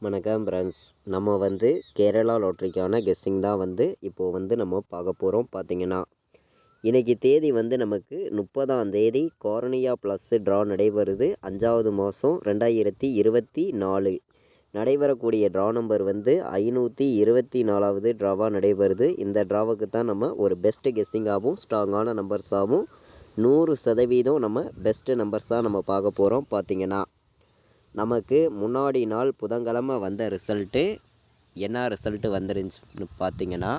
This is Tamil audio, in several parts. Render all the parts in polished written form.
வணக்கம் ஃப்ரெண்ட்ஸ். நம்ம கேரளா லாட்ரிக்கான கெஸ்ஸிங் தான் இப்போது நம்ம பார்க்க போகிறோம். பார்த்தீங்கன்னா இன்றைக்கி தேதி நமக்கு 30ஆம் தேதி கார்னியா ப்ளஸ் ட்ரா நடைபெறுது. 5வது மாதம் 2024 நடைபெறக்கூடிய ட்ரா நம்பர் 524வது ட்ராவாக நடைபெறுது. இந்த ட்ராவுக்கு தான் நம்ம ஒரு பெஸ்ட்டு கெஸ்ஸிங்காகவும் ஸ்ட்ராங்கான நம்பர்ஸாகவும் 100% நம்ம பெஸ்ட்டு நம்பர்ஸாக நம்ம பார்க்க போகிறோம். பார்த்திங்கன்னா நமக்கு முன்னாடி நாள் புதன்கிழமை வந்த ரிசல்ட்டு என்ன ரிசல்ட்டு வந்துருந்துச்சுன்னு பார்த்தீங்கன்னா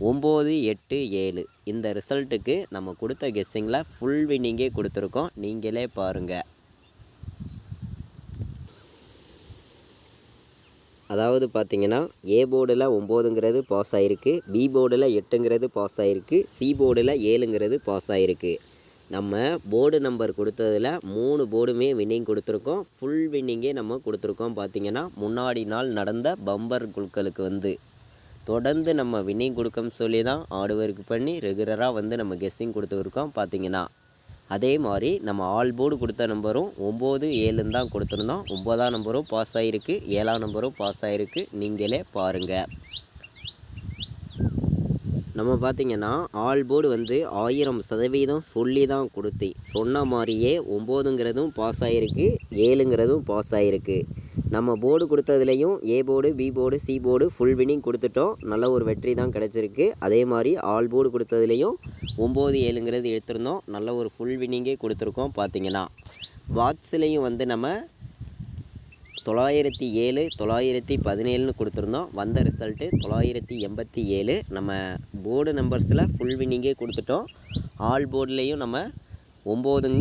987. இந்த ரிசல்ட்டுக்கு நம்ம கொடுத்த கெஸ்ஸிங்கில் ஃபுல் வின்னிங்கே கொடுத்துருக்கோம். நீங்களே பாருங்கள். அதாவது பார்த்தீங்கன்னா ஏ போர்டில் 9ங்கிறது பாஸ் ஆகிருக்கு, பி போர்டில் 8ங்கிறது பாஸ் ஆகிருக்கு, சி போர்டில் 7ங்கிறது பாஸ் ஆகிருக்கு. நம்ம போர்டு நம்பர் கொடுத்ததில் 3 போர்டுமே வின்னிங் கொடுத்துருக்கோம். ஃபுல் வின்னிங்கே நம்ம கொடுத்துருக்கோம். பார்த்திங்கன்னா முன்னாடி நாள் நடந்த பம்பர் குழுக்களுக்கு தொடர்ந்து நம்ம வின்னிங் கொடுக்கன்னு சொல்லி தான் ஹார்ட் ஒர்க் பண்ணி ரெகுலராக நம்ம கெஸ்ஸிங் கொடுத்துருக்கோம். பார்த்திங்கன்னா அதே மாதிரி நம்ம ஆல் போர்டு கொடுத்த நம்பரும் 9, 7 தான் கொடுத்துருந்தோம். 9ஆம் நம்பரும் பாஸ் ஆகிருக்கு, 7ஆம் நம்பரும் பாஸ் ஆகிருக்கு. நீங்களே பாருங்கள். நம்ம பார்த்திங்கன்னா ஆல் போர்டு 1000% சொல்லி தான் கொடுத்தேன். சொன்ன மாதிரியே 9ங்கிறதும் பாஸ் ஆகிருக்கு, 7ங்கிறதும் பாஸ் ஆகிருக்கு. நம்ம போர்டு கொடுத்ததுலேயும் A board, B board, C board full winning கொடுத்துட்டோம். நல்ல ஒரு வெற்றி தான் கிடச்சிருக்கு. அதே மாதிரி ஆல் போர்டு கொடுத்ததுலேயும் 9, 7ங்கிறது எடுத்திருந்தோம். நல்ல ஒரு ஃபுல் வின்னிங்கே கொடுத்துருக்கோம். பார்த்திங்கன்னா வாட்ஸ்லேயும் நம்ம 907, 917ன்னு கொடுத்துருந்தோம். வந்த ரிசல்ட்டு 987. நம்ம போர்டு நம்பர்ஸில் ஃபுல் வின்னிங்கே கொடுத்துட்டோம். ஆல் போர்டுலேயும் நம்ம 9,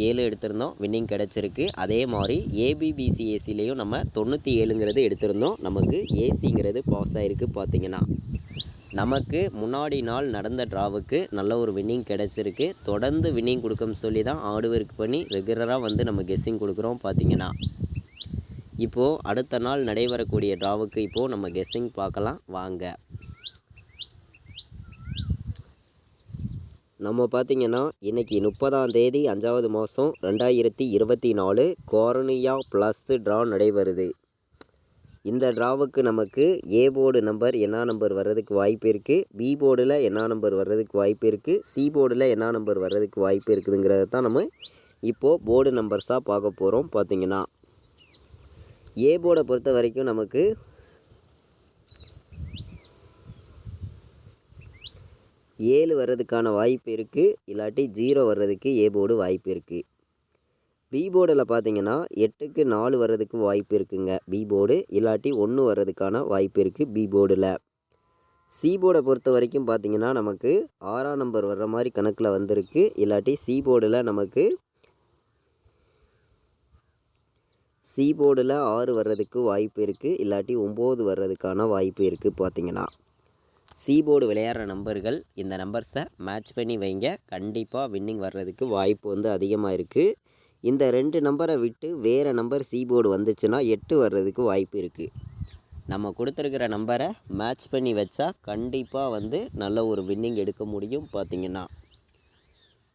7 எடுத்திருந்தோம். வின்னிங் கிடச்சிருக்கு. அதே மாதிரி ஏபிபிசிஏசிலேயும் நம்ம 97ங்கிறது எடுத்திருந்தோம். நமக்கு ஏசிங்கிறது பாஸ் ஆகிருக்கு. பார்த்திங்கன்னா நமக்கு முன்னாடி நாள் நடந்த ட்ராவுக்கு நல்ல ஒரு வின்னிங் கிடச்சிருக்கு. தொடர்ந்து வின்னிங் கொடுக்கணும்னு சொல்லி தான் ஹார்ட் ஒர்க் பண்ணி ரெகுலராக நம்ம கெஸ்ஸிங் கொடுக்குறோம். பார்த்திங்கன்னா இப்போது அடுத்த நாள் நடைபெறக்கூடிய ட்ராவுக்கு இப்போது நம்ம கெஸ்ஸிங் பார்க்கலாம் வாங்க. நம்ம பார்த்திங்கன்னா இன்றைக்கி 30ஆம் தேதி 5வது மாதம் 2024 கார்னியா ப்ளஸ் ட்ரா நடைபெறுது. இந்த ட்ராவுக்கு நமக்கு ஏ போர்டு நம்பர் என்ன நம்பர் வர்றதுக்கு வாய்ப்பு இருக்குது, பி போர்டில் என்ன நம்பர் வர்றதுக்கு வாய்ப்பு இருக்குது, சி போர்டில் என்ன நம்பர் வர்றதுக்கு வாய்ப்பு இருக்குதுங்கிறத தான் நம்ம இப்போது போர்டு நம்பர்ஸாக பார்க்க போகிறோம். பார்த்திங்கன்னா ஏ போர்டை பொறுத்த வரைக்கும் நமக்கு 7 வர்றதுக்கான வாய்ப்பு இருக்குது, இல்லாட்டி 0 வர்றதுக்கு ஏ போர்டு வாய்ப்பு இருக்குது. பி போர்டில் பார்த்திங்கன்னா 8க்கு 4 வர்றதுக்கு வாய்ப்பு இருக்குங்க பி போர்டு, இல்லாட்டி 1 வர்றதுக்கான வாய்ப்பு இருக்குது பி போர்டில். சி போர்டை பொறுத்த வரைக்கும் பார்த்திங்கன்னா நமக்கு 6ஆம் நம்பர் வர்ற மாதிரி கணக்கில் வந்திருக்கு, இல்லாட்டி சி போர்டில் நமக்கு சி போர்டில் 6 வர்றதுக்கு வாய்ப்பு இருக்குது, இல்லாட்டி 9 வர்றதுக்கான வாய்ப்பு இருக்குது. பார்த்திங்கன்னா சி போர்டு விளையாடுற நம்பர்கள் இந்த நம்பர்ஸை மேட்ச் பண்ணி வைங்க. கண்டிப்பாக வின்னிங் வர்றதுக்கு வாய்ப்பு அதிகமாக இருக்குது. இந்த 2 நம்பரை விட்டு வேறு நம்பர் சி போர்டு வந்துச்சுன்னா 8 வர்றதுக்கு வாய்ப்பு இருக்குது. நம்ம கொடுத்துருக்கிற நம்பரை மேட்ச் பண்ணி வச்சா கண்டிப்பாக நல்ல ஒரு வின்னிங் எடுக்க முடியும். பார்த்திங்கன்னா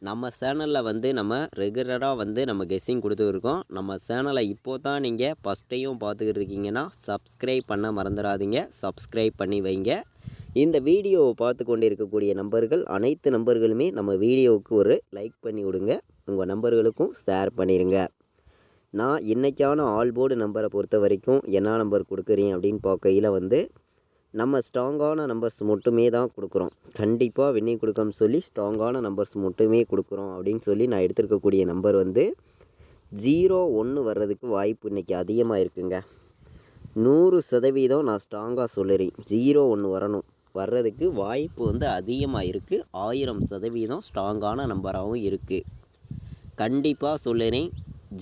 நம்ம சேனலில் நம்ம ரெகுலராக நம்ம கெஸ்ஸிங் கொடுத்துருக்கோம். நம்ம சேனலை இப்போ தான் நீங்கள் ஃபஸ்ட் டைம் பார்த்துக்கிட்டு இருக்கீங்கன்னா சப்ஸ்கிரைப் பண்ண மறந்துடாதீங்க. சப்ஸ்கிரைப் பண்ணி வைங்க. இந்த வீடியோவை பார்த்து கொண்டு இருக்கக்கூடிய நம்பர்கள் அனைத்து நம்பர்களுமே நம்ம வீடியோவுக்கு ஒரு லைக் பண்ணி விடுங்க. உங்கள் நம்பர்களுக்கும் ஷேர் பண்ணிடுங்க. நான் இன்றைக்கான ஆல் போர்டு நம்பரை பொறுத்த வரைக்கும் என்ன நம்பர் கொடுக்குறேன் அப்படின்னு பார்க்கையில் நம்ம ஸ்ட்ராங்கான நம்பர்ஸ் மட்டுமே தான் கொடுக்குறோம். கண்டிப்பாக வின்னிங் கொடுக்கணும்னு சொல்லி ஸ்ட்ராங்கான நம்பர்ஸ் மட்டுமே கொடுக்குறோம் அப்படின்னு சொல்லி நான் எடுத்துருக்கக்கூடிய நம்பர் 0, 1 வர்றதுக்கு வாய்ப்பு இன்றைக்கி அதிகமாக இருக்குங்க. 100% நான் ஸ்ட்ராங்காக சொல்லுறேன். 0, 1 வர்றதுக்கு வாய்ப்பு அதிகமாக இருக்குது. 1000% ஸ்ட்ராங்கான நம்பராகவும் இருக்குது. கண்டிப்பாக சொல்லுறேன்.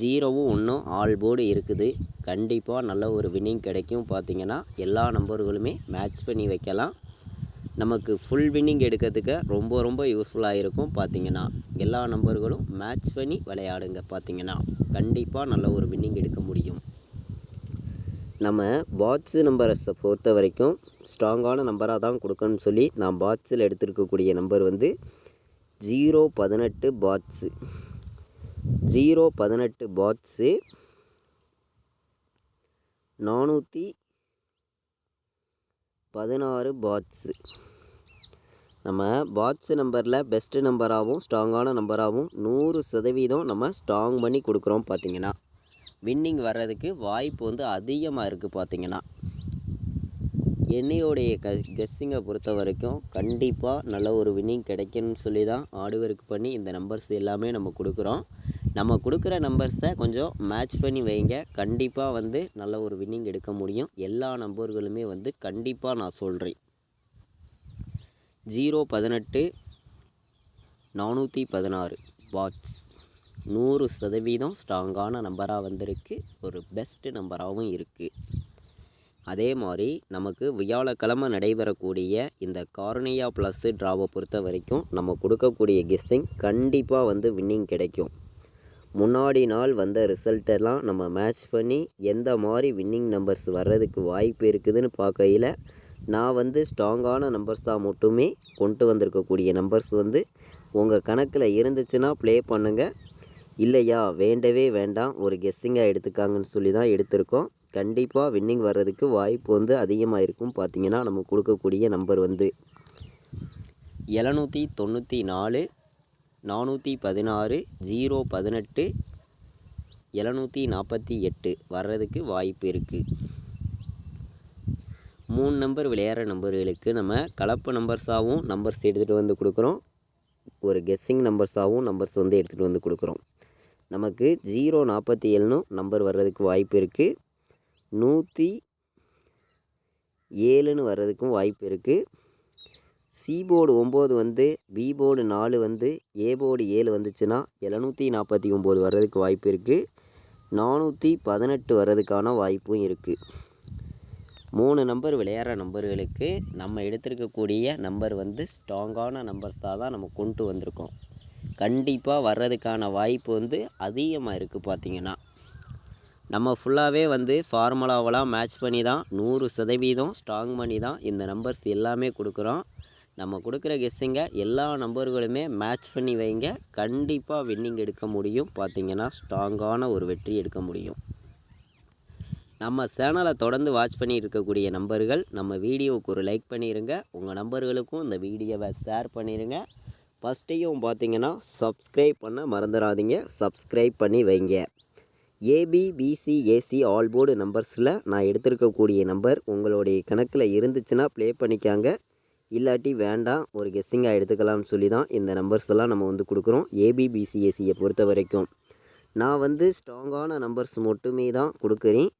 0வும் 1ம் ஆல் போர்டு இருக்குது. கண்டிப்பாக நல்ல ஒரு வின்னிங் கிடைக்கும். பார்த்திங்கன்னா எல்லா நம்பர்களுமே மேட்ச் பண்ணி வைக்கலாம். நமக்கு ஃபுல் வின்னிங் எடுக்கிறதுக்கு ரொம்ப யூஸ்ஃபுல்லாக இருக்கும். பார்த்திங்கன்னா எல்லா நம்பர்களும் மேட்ச் பண்ணி விளையாடுங்க. பார்த்திங்கன்னா கண்டிப்பாக நல்ல ஒரு வின்னிங் எடுக்க முடியும். நம்ம பாட்ஸு நம்பர்ஸை பொறுத்த வரைக்கும் ஸ்ட்ராங்கான நம்பராக தான் கொடுக்கணும்னு சொல்லி நான் பாட்ஸில் எடுத்துருக்கக்கூடிய நம்பர் 018 பாட்ஸு. 018 parts 416 parts. நம்ம பாட்ஸு நம்பரில் பெஸ்ட்டு நம்பராகவும் ஸ்ட்ராங்கான நம்பராகவும் 100% நம்ம ஸ்ட்ராங் பண்ணி கொடுக்குறோம். பார்த்திங்கன்னா வின்னிங் வர்றதுக்கு வாய்ப்பு வந்து அதிகமாக இருக்குது. பார்த்திங்கன்னா என்னையோடைய கெஸ்ஸிங்கை பொறுத்த வரைக்கும் கண்டிப்பாக நல்ல ஒரு வின்னிங் கிடைக்கணும்னு சொல்லி தான் ஹார்ட் ஒர்க் பண்ணி இந்த நம்பர்ஸ் எல்லாமே நம்ம கொடுக்குறோம். நம்ம கொடுக்குற நம்பர்ஸை கொஞ்சம் மேட்ச் பண்ணி வைங்க. கண்டிப்பாக வந்து நல்ல ஒரு வின்னிங் எடுக்க முடியும். எல்லா நம்பர்களுமே வந்து கண்டிப்பாக நான் சொல்கிறேன். 018 416 பாட்ஸ் 100% ஸ்ட்ராங்கான நம்பராக வந்திருக்கு. ஒரு பெஸ்ட்டு நம்பராகவும் இருக்குது. அதே மாதிரி நமக்கு வியாழக்கிழமை நடைபெறக்கூடிய இந்த கார்னியா ப்ளஸ்ஸு ட்ராவை பொறுத்த வரைக்கும் நம்ம கொடுக்கக்கூடிய கெஸ்ஸிங் கண்டிப்பாக வந்து வின்னிங் கிடைக்கும். முன்னாடி நாள் வந்த ரிசல்ட்டெல்லாம் நம்ம மேட்ச் பண்ணி எந்த மாதிரி வின்னிங் நம்பர்ஸ் வர்றதுக்கு வாய்ப்பு இருக்குதுன்னு பார்க்கையில் நான் வந்து ஸ்ட்ராங்கான நம்பர்ஸாக மட்டுமே கொண்டு வந்திருக்கக்கூடிய நம்பர்ஸ் வந்து உங்கள் கணக்கில் இருந்துச்சுன்னா ப்ளே பண்ணுங்கள். இல்லையா வேண்டவே வேண்டாம், ஒரு கெஸ்ஸிங்காக எடுத்துக்காங்கன்னு சொல்லி தான் எடுத்திருக்கோம். கண்டிப்பாக வின்னிங் வர்றதுக்கு வாய்ப்பு வந்து அதிகமாக இருக்கும். பார்த்திங்கன்னா நம்ம கொடுக்கக்கூடிய நம்பர் வந்து 794 416 018 748 வர்றதுக்கு வாய்ப்பு இருக்குது. 3 நம்பர் விளையாடுற நம்பர்களுக்கு நம்ம கலப்பு நம்பர்ஸாகவும் நம்பர்ஸ் எடுத்துகிட்டு வந்து கொடுக்குறோம். ஒரு கெஸ்ஸிங் நம்பர்ஸாகவும் நம்பர்ஸ் வந்து எடுத்துகிட்டு வந்து கொடுக்குறோம். நமக்கு 047 நம்பர் வர்றதுக்கு வாய்ப்பு இருக்குது. 107 வர்றதுக்கும் வாய்ப்பு இருக்குது. சி போர்டு 9 வந்து பி போர்டு 4 வந்து ஏ போர்டு 7 வந்துச்சுன்னா 749 வர்றதுக்கு வாய்ப்பு இருக்குது. 418 வர்றதுக்கான வாய்ப்பும் இருக்குது. 3 நம்பர் விளையாடுற நம்பர்களுக்கு நம்ம எடுத்திருக்கக்கூடிய நம்பர் வந்து ஸ்ட்ராங்கான நம்பர்ஸாக தான் நம்ம கொண்டு வந்திருக்கோம். கண்டிப்பாக வர்றதுக்கான வாய்ப்பு வந்து அதிகமாக இருக்குது. பார்த்திங்கன்னா நம்ம ஃபுல்லாகவே வந்து ஃபார்முலாவெல்லாம் மேட்ச் பண்ணி தான் 100% ஸ்ட்ராங் பண்ணி தான் இந்த நம்பர்ஸ் எல்லாமே கொடுக்குறோம். நம்ம கொடுக்குற கெஸ்ஸிங்கை எல்லா நம்பர்களுமே மேட்ச் பண்ணி வைங்க. கண்டிப்பாக வின்னிங் எடுக்க முடியும். பார்த்திங்கன்னா ஸ்ட்ராங்கான ஒரு வெற்றி எடுக்க முடியும். நம்ம சேனலை தொடர்ந்து வாட்ச் பண்ணி இருக்கக்கூடிய நம்பர்கள் நம்ம வீடியோவுக்கு ஒரு லைக் பண்ணிடுங்க. உங்கள் நம்பர்களுக்கும் இந்த வீடியோவை ஷேர் பண்ணிடுங்க. ஃபஸ்ட்டையும் பார்த்திங்கன்னா சப்ஸ்கிரைப் பண்ண மறந்துடாதீங்க. சப்ஸ்கிரைப் பண்ணி வைங்க. ஏபிபிசிஏசி ஆல் போர்டு நம்பர்ஸில் நான் எடுத்திருக்கக்கூடிய நம்பர் உங்களுடைய கணக்கில் இருந்துச்சுன்னா ப்ளே பண்ணிக்காங்க. இல்லாட்டி வேண்டாம், ஒரு கெஸ்ஸிங்காக எடுத்துக்கலாம்னு சொல்லி தான் இந்த நம்பர்ஸ் எல்லாம் நம்ம வந்து கொடுக்குறோம். ஏபிபிசிஏசியை பொறுத்த வரைக்கும் நான் வந்து ஸ்ட்ராங்கான நம்பர்ஸ் மட்டுமே தான் கொடுக்குறேன்.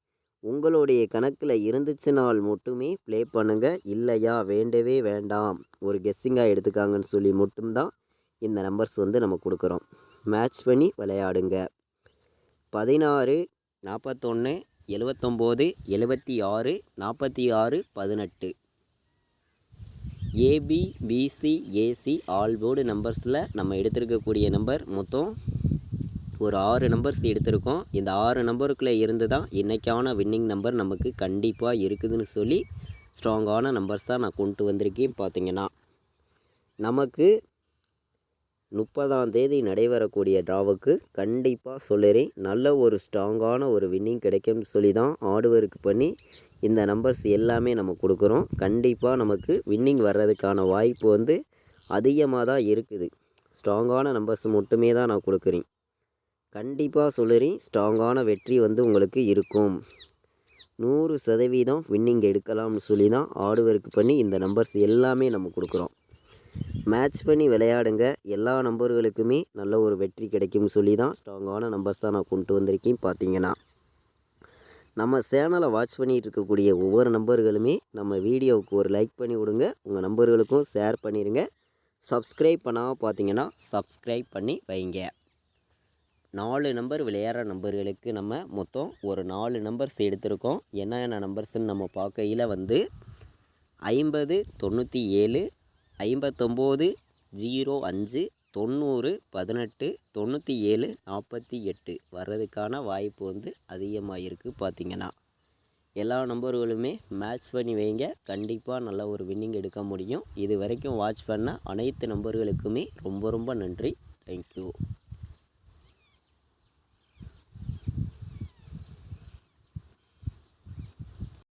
உங்களுடைய கணக்கில் இருந்துச்சுனால் மட்டுமே ப்ளே பண்ணுங்கள். இல்லையா வேண்டவே வேண்டாம், ஒரு கெஸ்ஸிங்காக எடுத்துக்காங்கன்னு சொல்லி மட்டும்தான் இந்த நம்பர்ஸ் வந்து நம்ம கொடுக்குறோம். மேட்ச் பண்ணி விளையாடுங்க. 16 41 79 76 46 18 ஏபிபிசிஏசி ஆல் போர்டு நம்பர்ஸில் நம்ம எடுத்திருக்கக்கூடிய நம்பர் மொத்தம் ஒரு 6 நம்பர்ஸ் எடுத்திருக்கோம். இந்த 6 நம்பருக்குள்ளே இருந்து தான் இன்றைக்கான வின்னிங் நம்பர் நமக்கு கண்டிப்பாக இருக்குதுன்னு சொல்லி ஸ்ட்ராங்கான நம்பர்ஸ் தான் நான் கொண்டு வந்திருக்கேன். பார்த்திங்கன்னா நமக்கு 30ஆம் தேதி நடைபெறக்கூடிய ட்ராவுக்கு கண்டிப்பாக சொல்லுறேன், நல்ல ஒரு ஸ்ட்ராங்கான ஒரு வின்னிங் கிடைக்கும்னு சொல்லி தான் ஹார்ட் ஒர்க் பண்ணி இந்த நம்பர்ஸ் எல்லாமே நம்ம கொடுக்குறோம். கண்டிப்பாக நமக்கு வின்னிங் வர்றதுக்கான வாய்ப்பு வந்து அதிகமாக தான் இருக்குது. ஸ்ட்ராங்கான நம்பர்ஸ் மட்டுமே தான் நான் கொடுக்குறேன். கண்டிப்பாக சொல்லுறேன், ஸ்ட்ராங்கான வெற்றி வந்து உங்களுக்கு இருக்கும். 100% வின்னிங் எடுக்கலாம்னு சொல்லி தான் ஹார்ட் ஒர்க் பண்ணி இந்த நம்பர்ஸ் எல்லாமே நம்ம கொடுக்குறோம். மேட்ச் பண்ணி விளையாடுங்க. எல்லா நம்பர்களுக்குமே நல்ல ஒரு வெற்றி கிடைக்கும்னு சொல்லி தான் ஸ்ட்ராங்கான நம்பர்ஸ் தான் நான் கொண்டு வந்திருக்கேன். பார்த்திங்கன்னா நம்ம சேனலை வாட்ச் பண்ணிகிட்டு இருக்கக்கூடிய ஒவ்வொரு நம்பர்களுமே நம்ம வீடியோவுக்கு ஒரு லைக் பண்ணி விடுங்க. உங்கள் நம்பர்களுக்கும் ஷேர் பண்ணிடுங்க. சப்ஸ்கிரைப் பண்ணாமல் பார்த்திங்கன்னா சப்ஸ்கிரைப் பண்ணி வைங்க. 4 நம்பர் விளையாடுற நம்பர்களுக்கு நம்ம மொத்தம் ஒரு 4 நம்பர்ஸ் எடுத்திருக்கோம். என்னென்ன நம்பர்ஸ்ன்னு நம்ம பார்க்கையில் வந்து 50 97 59 05 90 18 97 48 வர்றதுக்கான வாய்ப்பு வந்து அதிகமாக இருக்குது. பார்த்திங்கன்னா எல்லா நம்பர்களுமே மேட்ச் பண்ணி வைங்க. கண்டிப்பாக நல்ல ஒரு வின்னிங் எடுக்க முடியும். இது வரைக்கும் வாட்ச் பண்ண அனைத்து நம்பர்களுக்குமே ரொம்ப ரொம்ப நன்றி. தேங்க்யூ.